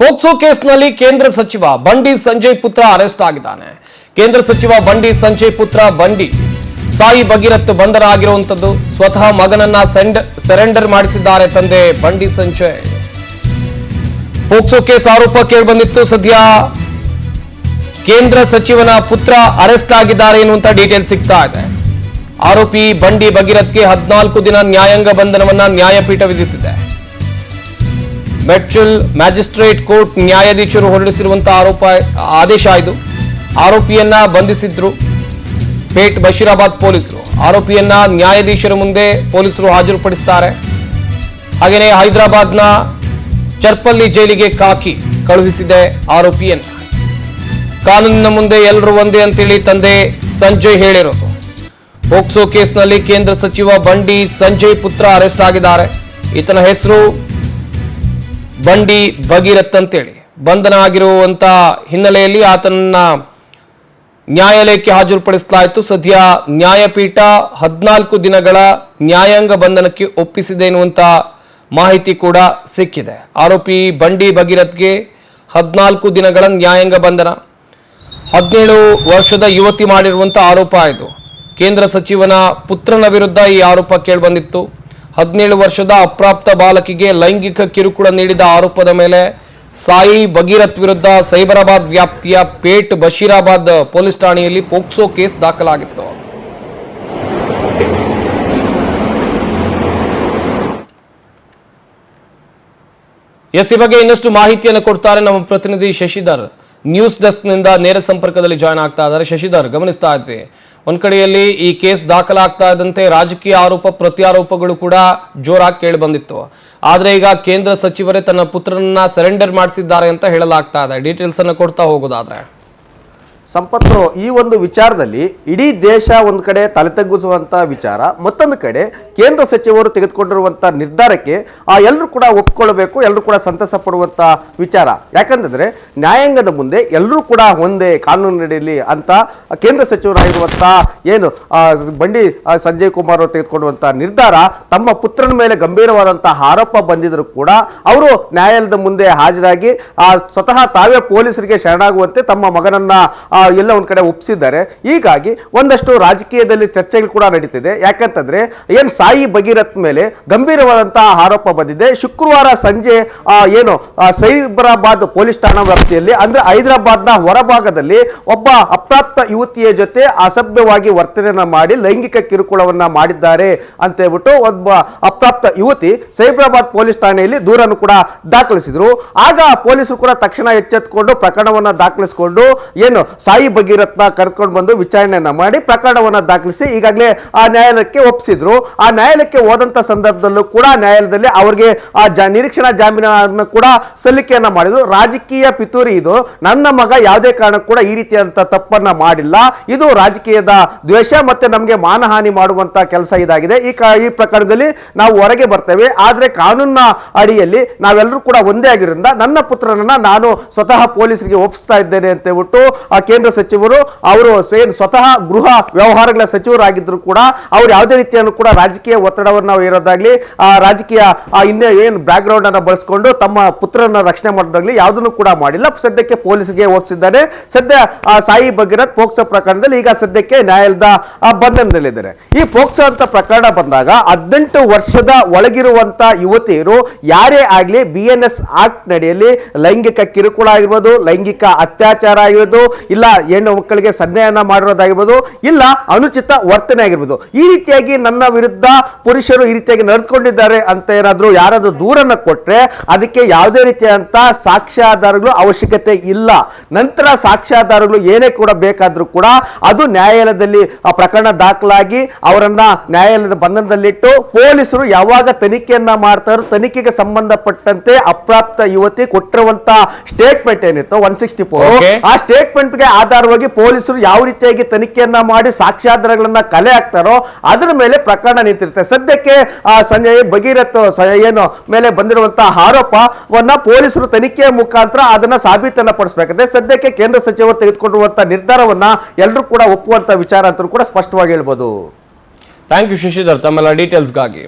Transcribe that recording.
POCSO ಕೇಸ್ನಲ್ಲಿ ಕೇಂದ್ರ ಸಚಿವ ಬಂಡಿ ಸಂಜಯ್ ಪುತ್ರ ಅರೆಸ್ಟ್ ಆಗಿದ್ದಾನೆ. ಕೇಂದ್ರ ಸಚಿವ ಬಂಡಿ ಸಂಜಯ್ ಪುತ್ರ ಬಂಡಿ ಸಾಯಿ ಭಗೀರಥ್ ಬಂಧನ ಆಗಿರುವಂತದ್ದು. ಸ್ವತಃ ಮಗನನ್ನ ಸರೆಂಡರ್ ಮಾಡಿಸಿದ್ದಾರೆ ತಂದೆ ಬಂಡಿ ಸಂಜಯ್. ಪೋಕ್ಸೋ ಕೇಸ್ ಆರೋಪ ಕೇಳಿಬಂದಿತ್ತು. ಸದ್ಯ ಕೇಂದ್ರ ಸಚಿವನ ಪುತ್ರ ಅರೆಸ್ಟ್ ಆಗಿದ್ದಾರೆ ಎನ್ನುವಂತ ಡೀಟೇಲ್ ಸಿಗ್ತಾ ಇದೆ. ಆರೋಪಿ ಬಂಡಿ ಭಗೀರಥ್ಗೆ 14 ದಿನ ನ್ಯಾಯಾಂಗ ಬಂಧನವನ್ನ ನ್ಯಾಯಪೀಠ ವಿಧಿಸಿದೆ. ಮೆಟ್ರಿಲ್ ಮ್ಯಾಜಿಸ್ಟ್ರೇಟ್ ಕೋರ್ಟ್ ನ್ಯಾಯಾಧೀಶರು ಹೊರಡಿಸಿರುವಂತಹ ಆದೇಶ ಇದು. ಆರೋಪಿಯನ್ನ ಬಂಧಿಸಿದ್ರು ಪೇಟ್ ಬಶೀರಾಬಾದ್ ಪೊಲೀಸರು. ಆರೋಪಿಯನ್ನ ನ್ಯಾಯಾಧೀಶರ ಮುಂದೆ ಪೊಲೀಸರು ಹಾಜರುಪಡಿಸುತ್ತಾರೆ. ಹಾಗೆಯೇ ಹೈದರಾಬಾದ್ನ ಚರ್ಪಲ್ಲಿ ಜೈಲಿಗೆ ಕಾಕಿ ಕಳುಹಿಸಿದೆ ಆರೋಪಿಯನ್ನ. ಕಾನೂನಿನ ಮುಂದೆ ಎಲ್ಲರೂ ಒಂದೇ ಅಂತೇಳಿ ತಂದೆ ಸಂಜಯ್ ಹೇಳಿರೋದು. ಪೋಕ್ಸೋ ಕೇಸ್ನಲ್ಲಿ ಕೇಂದ್ರ ಸಚಿವ ಬಂಡಿ ಸಂಜಯ್ ಪುತ್ರ ಅರೆಸ್ಟ್ ಆಗಿದ್ದಾರೆ. ಈತನ ಹೆಸರು ಬಂಡಿ ಭಗೀರಥ್ ಅಂತೇಳಿ. ಬಂಧನ ಆಗಿರುವಂತ ಹಿನ್ನೆಲೆಯಲ್ಲಿ ಆತನನ್ನ ನ್ಯಾಯಾಲಯಕ್ಕೆ ಹಾಜರುಪಡಿಸಲಾಯಿತು. ಸದ್ಯ ನ್ಯಾಯಪೀಠ 14 ದಿನಗಳ ನ್ಯಾಯಾಂಗ ಬಂಧನಕ್ಕೆ ಒಪ್ಪಿಸಿದೆ ಎನ್ನುವಂತ ಮಾಹಿತಿ ಕೂಡ ಸಿಕ್ಕಿದೆ. ಆರೋಪಿ ಬಂಡಿ ಭಗೀರಥ್ಗೆ 14 ದಿನಗಳ ನ್ಯಾಯಾಂಗ ಬಂಧನ. 17 ವರ್ಷದ ಯುವತಿ ಮಾಡಿರುವಂತ ಆರೋಪ ಇದು. ಕೇಂದ್ರ ಸಚಿವನ ಪುತ್ರನ ವಿರುದ್ಧ ಈ ಆರೋಪ ಕೇಳಿಬಂದಿತ್ತು. 17 ವರ್ಷದ ಅಪ್ರಾಪ್ತ ಬಾಲಕಿಗೆ ಲೈಂಗಿಕ ಕಿರುಕುಳ ನೀಡಿದ ಆರೋಪದ ಮೇಲೆ ಸಾಯಿ ಭಗೀರಥ್ ವಿರುದ್ಧ ಸೈಬರಾಬಾದ್ ವ್ಯಾಪ್ತಿಯ ಪೇಟ್ ಬಶೀರಾಬಾದ್ ಪೊಲೀಸ್ ಠಾಣೆಯಲ್ಲಿ ಪೋಕ್ಸೋ ಕೇಸ್ ದಾಖಲಾಗಿತ್ತು. ಈ ಬಗ್ಗೆ ಇನ್ನಷ್ಟು ಮಾಹಿತಿಯನ್ನು ಕೊಡ್ತಾರೆ ನಮ್ಮ ಪ್ರತಿನಿಧಿ ಶಶಿಧರ್. ನ್ಯೂಸ್ ಡೆಸ್ಕ್ ನಿಂದ ನೇರ ಸಂಪರ್ಕದಲ್ಲಿ ಜಾಯ್ನ್ ಆಗ್ತಾ ಇದ್ದಾರೆ. ಶಶಿಧರ್, ಗಮನಿಸ್ತಾ ಇದ್ವಿ ಒಂದ್ ಕಡೆಯಲ್ಲಿ ಈ ಕೇಸ್ ದಾಖಲಾಗ್ತಾ ಇದ್ದಂತೆ ರಾಜಕೀಯ ಆರೋಪ ಪ್ರತ್ಯಾರೋಪಗಳು ಕೂಡ ಜೋರಾಗಿ ಕೇಳಿ ಬಂದಿತ್ತು. ಆದ್ರೆ ಈಗ ಕೇಂದ್ರ ಸಚಿವರೇ ತನ್ನ ಪುತ್ರನನ್ನ ಸರೆಂಡರ್ ಮಾಡಿಸಿದ್ದಾರೆ ಅಂತ ಹೇಳಲಾಗ್ತಾ ಇದೆ. ಡೀಟೇಲ್ಸ್ ಅನ್ನು ಕೊಡ್ತಾ ಹೋಗೋದಾದ್ರೆ ಸಂಪತ್ತು, ಈ ಒಂದು ವಿಚಾರದಲ್ಲಿ ಇಡೀ ದೇಶ ಒಂದು ಕಡೆ ತಲೆ ತಗ್ಗಿಸುವಂತ ವಿಚಾರ, ಮತ್ತೊಂದು ಕಡೆ ಕೇಂದ್ರ ಸಚಿವರು ತೆಗೆದುಕೊಂಡಿರುವಂತ ನಿರ್ಧಾರಕ್ಕೆ ಎಲ್ಲರೂ ಕೂಡ ಒಪ್ಪಿಕೊಳ್ಳಬೇಕು, ಎಲ್ಲರೂ ಕೂಡ ಸಂತಸ ಪಡುವಂತ ವಿಚಾರ. ಯಾಕಂತಂದ್ರೆ ನ್ಯಾಯಾಂಗದ ಮುಂದೆ ಎಲ್ಲರೂ ಕೂಡ ಒಂದೇ ಕಾನೂನಿನಲ್ಲಿ ಅಂತ ಕೇಂದ್ರ ಸಚಿವರಾಗಿರುವಂತ ಏನು ಬಂಡಿ ಸಂಜಯ್ ಕುಮಾರ್ ಅವರು ತೆಗೆದುಕೊಳ್ಳುವಂತ ನಿರ್ಧಾರ ತಮ್ಮ ಪುತ್ರನ ಮೇಲೆ ಗಂಭೀರವಾದಂತಹ ಆರೋಪ ಬಂದಿದ್ರು ಕೂಡ ಅವರು ನ್ಯಾಯಾಲಯದ ಮುಂದೆ ಹಾಜರಾಗಿ ಸ್ವತಃ ತಾವೇ ಪೊಲೀಸರಿಗೆ ಶರಣಾಗುವಂತೆ ತಮ್ಮ ಮಗನನ್ನ ಎಲ್ಲ ಒಂದ್ ಕಡೆ ಒಪ್ಪಿಸಿದ್ದಾರೆ. ಹೀಗಾಗಿ ಒಂದಷ್ಟು ರಾಜಕೀಯದಲ್ಲಿ ಚರ್ಚೆಗಳು ಕೂಡ ನಡೀತಿದೆ. ಯಾಕಂತಂದ್ರೆ ಏನ್ ಸಾಯಿ ಭಗೀರಥ್ ಮೇಲೆ ಗಂಭೀರವಾದಂತಹ ಆರೋಪ ಬಂದಿದೆ. ಶುಕ್ರವಾರ ಸಂಜೆ ಏನು ಸೈಬರಾಬಾದ್ ಪೊಲೀಸ್ ಠಾಣಾ ವ್ಯಾಪ್ತಿಯಲ್ಲಿ ಅಂದ್ರೆ ಹೈದರಾಬಾದ್ನ ಹೊರಭಾಗದಲ್ಲಿ ಒಬ್ಬ ಅಪ್ರಾಪ್ತ ಯುವತಿಯ ಜೊತೆ ಅಸಭ್ಯವಾಗಿ ವರ್ತನೆಯನ್ನ ಮಾಡಿ ಲೈಂಗಿಕ ಕಿರುಕುಳವನ್ನ ಮಾಡಿದ್ದಾರೆ ಅಂತ ಹೇಳ್ಬಿಟ್ಟು ಒಬ್ಬ ಅಪ್ರಾಪ್ತ ಯುವತಿ ಸೈಬರಾಬಾದ್ ಪೊಲೀಸ್ ಠಾಣೆಯಲ್ಲಿ ದೂರನ್ನು ಕೂಡ ದಾಖಲಿಸಿದ್ರು. ಆಗ ಪೊಲೀಸರು ಕೂಡ ತಕ್ಷಣ ಎಚ್ಚೆತ್ತುಕೊಂಡು ಪ್ರಕರಣವನ್ನ ದಾಖಲಿಸಿಕೊಂಡು ಏನು ಸಾಯಿ ಭಗೀರಥ್ನ ಕರೆದುಕೊಂಡು ಬಂದು ವಿಚಾರಣೆಯನ್ನ ಮಾಡಿ ಪ್ರಕರಣವನ್ನ ದಾಖಲಿಸಿ ಈಗಾಗಲೇ ಆ ನ್ಯಾಯಾಲಯಕ್ಕೆ ಒಪ್ಪಿಸಿದ್ರು. ಆ ನ್ಯಾಯಾಲಯಕ್ಕೆ ಹೋದಂತ ಸಂದರ್ಭದಲ್ಲೂ ಕೂಡ ನ್ಯಾಯಾಲಯದಲ್ಲಿ ಅವರಿಗೆ ನಿರೀಕ್ಷಣಾ ಜಾಮೀನನ್ನು ಕೂಡ ಸಲ್ಲಿಕೆಯನ್ನ ಮಾಡಿದ್ರು. ರಾಜಕೀಯ ಪಿತೂರಿ ಇದು, ನನ್ನ ಮಗ ಯಾವುದೇ ಕಾರಣಕ್ಕೂ ಕೂಡ ಈ ರೀತಿಯಾದಂತ ತಪ್ಪನ್ನ ಮಾಡಿಲ್ಲ, ಇದು ರಾಜಕೀಯದ ದ್ವೇಷ ಮತ್ತೆ ನಮಗೆ ಮಾನಹಾನಿ ಮಾಡುವಂತ ಕೆಲಸ ಇದಾಗಿದೆ. ಈ ಪ್ರಕರಣದಲ್ಲಿ ನಾವು ಹೊರಗೆ ಬರ್ತೇವೆ, ಆದ್ರೆ ಕಾನೂನಿನ ಅಡಿಯಲ್ಲಿ ನಾವೆಲ್ಲರೂ ಕೂಡ ಒಂದೇ ಆಗಿರೋದ್ರಿಂದ ನನ್ನ ಪುತ್ರನನ್ನ ನಾನು ಸ್ವತಃ ಪೊಲೀಸರಿಗೆ ಒಪ್ಪಿಸ್ತಾ ಇದ್ದೇನೆ ಅಂತ ಹೇಳ್ಬಿಟ್ಟು ಕೇಂದ್ರ ಸಚಿವರು ಅವರು ಸ್ವತಃ ಗೃಹ ವ್ಯವಹಾರಗಳ ಸಚಿವರಾಗಿದ್ರು ಕೂಡ ಅವ್ರು ಯಾವುದೇ ರೀತಿಯನ್ನು ಕೂಡ ರಾಜಕೀಯ ಒತ್ತಡವನ್ನು ಇರೋದಾಗ್ಲಿ ರಾಜಕೀಯ ಇನ್ನೇ ಏನು ಬ್ಯಾಕ್ ಗ್ರೌಂಡ್ ಅನ್ನ ಬಳಸಿಕೊಂಡು ತಮ್ಮ ಪುತ್ರನ ರಕ್ಷಣೆ ಮಾಡೋದಾಗ್ಲಿ ಯಾವುದನ್ನು ಕೂಡ ಮಾಡಿಲ್ಲ. ಸದ್ಯಕ್ಕೆ ಪೊಲೀಸರಿಗೆ ಒಪ್ಪಿಸಿದ್ದಾರೆ. ಸದ್ಯ ಸಾಯಿ ಭಗೀರಥ್ ಪೋಕ್ಸೋ ಪ್ರಕರಣದಲ್ಲಿ ಈಗ ಸದ್ಯಕ್ಕೆ ನ್ಯಾಯಾಲಯದ ಬಂಧನದಲ್ಲಿದ್ದಾರೆ. ಈ ಪೋಕ್ಸೋ ಅಂತ ಪ್ರಕರಣ ಬಂದಾಗ 18 ವರ್ಷದ ಒಳಗಿರುವಂತ ಯುವತಿಯರು ಯಾರೇ ಆಗ್ಲಿ BNS ಆಕ್ಟ್ ನಡೆಯಲ್ಲಿ ಲೈಂಗಿಕ ಕಿರುಕುಳ ಆಗಿರ್ಬೋದು, ಲೈಂಗಿಕ ಅತ್ಯಾಚಾರ ಆಗಿರ್ಬೋದು, ಇಲ್ಲ ಹೆಣ್ಣು ಮಕ್ಕಳಿಗೆ ಸನ್ನೆಯನ್ನ ಮಾಡಿರೋದಾಗಿರ್ಬೋದು, ಇಲ್ಲ ಅನುಚಿತ ವರ್ತನೆ ಆಗಿರ್ಬೋದು, ಈ ರೀತಿಯಾಗಿ ನನ್ನ ವಿರುದ್ಧ ಪುರುಷರು ಈ ರೀತಿಯಾಗಿ ನಡೆದುಕೊಂಡಿದ್ದಾರೆ ಅಂತ ಏನಾದ್ರು ಯಾರಾದ್ರೂ ದೂರನ್ನ ಕೊಟ್ರೆ ಅದಕ್ಕೆ ಯಾವುದೇ ರೀತಿಯಾದಂತ ಸಾಕ್ಷ್ಯಾಧಾರಗಳು ಅವಶ್ಯಕತೆ ಇಲ್ಲ. ನಂತರ ಸಾಕ್ಷ್ಯಾಧಾರಗಳು ಏನೇ ಕೂಡ ಬೇಕಾದ್ರೂ ಕೂಡ ಅದು ನ್ಯಾಯಾಲಯದಲ್ಲಿ ಪ್ರಕರಣ ದಾಖಲಾಗಿ ಅವರನ್ನ ನ್ಯಾಯಾಲಯದ ಬಂಧನದಲ್ಲಿಟ್ಟು ಪೊಲೀಸರು ಯಾವಾಗ ತನಿಖೆಯನ್ನ ಮಾಡ್ತಾರೋ ತನಿಖೆಗೆ ಸಂಬಂಧಪಟ್ಟಂತೆ ಅಪ್ರಾಪ್ತ ಯುವತಿ ಕೊಟ್ಟಿರುವಂತ ಸ್ಟೇಟ್ಮೆಂಟ್ ಏನಿತ್ತು 164 ಆ ಸ್ಟೇಟ್ಮೆಂಟ್ ಗೆ ಆಧಾರವಾಗಿ ಪೊಲೀಸರು ಯಾವ ರೀತಿಯಾಗಿ ತನಿಖೆಯನ್ನ ಮಾಡಿ ಸಾಕ್ಷ್ಯಾಧಾರಗಳನ್ನ ಕಲೆ ಹಾಕ್ತಾರೋ ಅದರ ಮೇಲೆ ಪ್ರಕರಣ ನಿಂತಿರುತ್ತೆ. ಸದ್ಯಕ್ಕೆ ಸಂಜಯ್ ಭಗೀರಥ್ ಏನು ಮೇಲೆ ಬಂದಿರುವಂತಹ ಆರೋಪವನ್ನ ಪೊಲೀಸರು ತನಿಖೆಯ ಮುಖಾಂತರ ಅದನ್ನ ಸಾಬೀತನ್ನ ಪಡಿಸಬೇಕಾದ್ರೆ ಸದ್ಯಕ್ಕೆ ಕೇಂದ್ರ ಸಚಿವರು ತೆಗೆದುಕೊಂಡಿರುವಂತಹ ನಿರ್ಧಾರವನ್ನ ಎಲ್ಲರೂ ಕೂಡ ಒಪ್ಪುವಂತ ವಿಚಾರ ಅಂತ ಕೂಡ ಸ್ಪಷ್ಟವಾಗಿ ಹೇಳ್ಬೋದು. ಥ್ಯಾಂಕ್ ಯು ಶಶಿಧರ್ ತಮ್ಮೆಲ್ಲ ಡೀಟೇಲ್ಸ್ಗಾಗಿ.